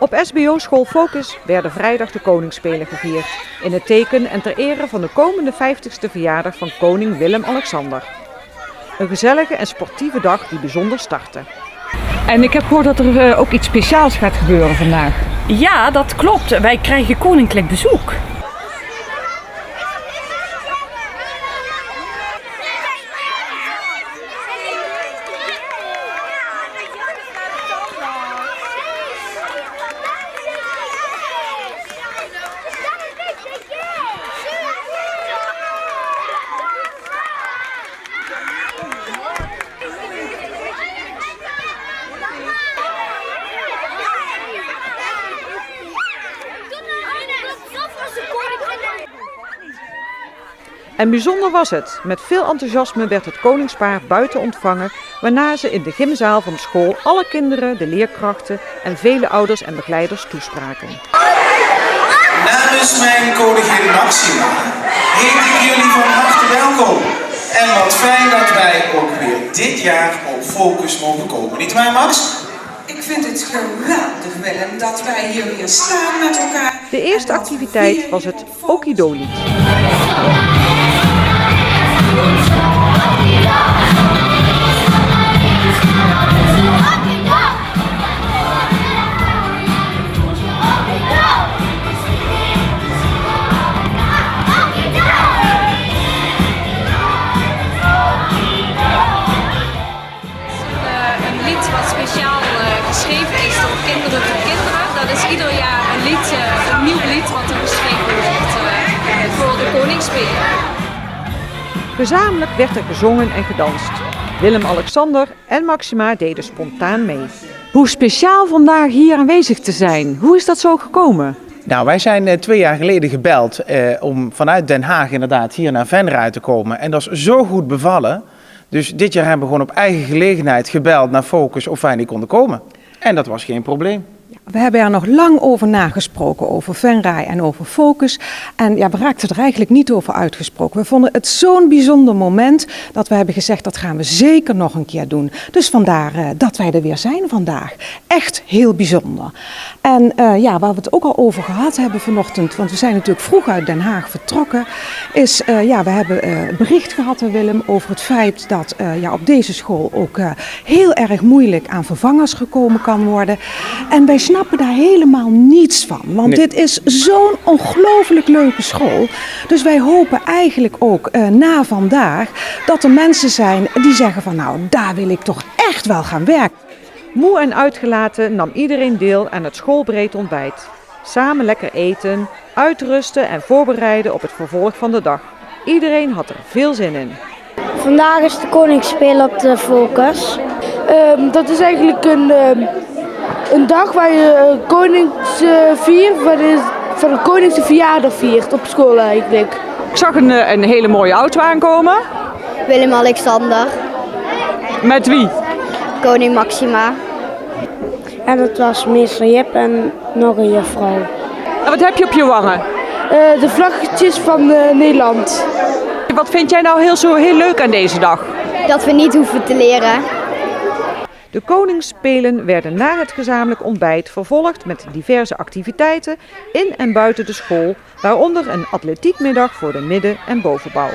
Op SBO-school Focus werden vrijdag de Koningsspelen gevierd. In het teken en ter ere van de komende 50ste verjaardag van koning Willem-Alexander. Een gezellige en sportieve dag die bijzonder startte. En ik heb gehoord dat er ook iets speciaals gaat gebeuren vandaag. Ja, dat klopt. Wij krijgen koninklijk bezoek. En bijzonder was het. Met veel enthousiasme werd het koningspaar buiten ontvangen, waarna ze in de gymzaal van de school alle kinderen, de leerkrachten en vele ouders en begeleiders toespraken. Namens mijn koningin Maxima heet ik jullie van harte welkom. En wat fijn dat wij ook weer dit jaar op Focus mogen komen. Niet waar, Max? Ik vind het geweldig, Willem, dat wij hier weer staan met elkaar. De eerste activiteit was het Okido-lied. Een lied wat speciaal geschreven is door kinderen voor kinderen. Dat is ieder jaar een lied, een nieuw lied wat er geschreven wordt voor de Koningsspelen. Gezamenlijk werd er gezongen en gedanst. Willem-Alexander en Maxima deden spontaan mee. Hoe speciaal vandaag hier aanwezig te zijn. Hoe is dat zo gekomen? Nou, wij zijn 2 jaar geleden gebeld om vanuit Den Haag inderdaad hier naar Venray te komen. En dat is zo goed bevallen. Dus dit jaar hebben we gewoon op eigen gelegenheid gebeld naar Focus of wij niet konden komen. En dat was geen probleem. We hebben er nog lang over nagesproken, over Venray en over Focus. En ja, we raakten er eigenlijk niet over uitgesproken. We vonden het zo'n bijzonder moment dat we hebben gezegd dat gaan we zeker nog een keer doen. Dus vandaar dat wij er weer zijn vandaag. Echt heel bijzonder. En ja, waar we het ook al over gehad hebben vanochtend, want we zijn natuurlijk vroeg uit Den Haag vertrokken, is ja, we hebben bericht gehad, Willem, over het feit dat ja, op deze school ook heel erg moeilijk aan vervangers gekomen kan worden. En wij snappen daar helemaal niets van, want dit is zo'n ongelooflijk leuke school. Dus wij hopen eigenlijk ook na vandaag dat er mensen zijn die zeggen van nou, daar wil ik toch echt wel gaan werken. Moe en uitgelaten nam iedereen deel aan het schoolbreed ontbijt. Samen lekker eten, uitrusten en voorbereiden op het vervolg van de dag. Iedereen had er veel zin in. Vandaag is de Koningsspelen op de Focus. Dat is eigenlijk een dag waar je van de konings verjaardag viert op school eigenlijk. Ik zag een hele mooie auto aankomen. Willem-Alexander. Met wie? Koning Maxima. En dat was meester Jip en nog een juffrouw. En wat heb je op je wangen? De vlaggetjes van Nederland. Wat vind jij nou heel leuk aan deze dag? Dat we niet hoeven te leren. De Koningsspelen werden na het gezamenlijk ontbijt vervolgd met diverse activiteiten in en buiten de school, waaronder een atletiekmiddag voor de midden- en bovenbouw.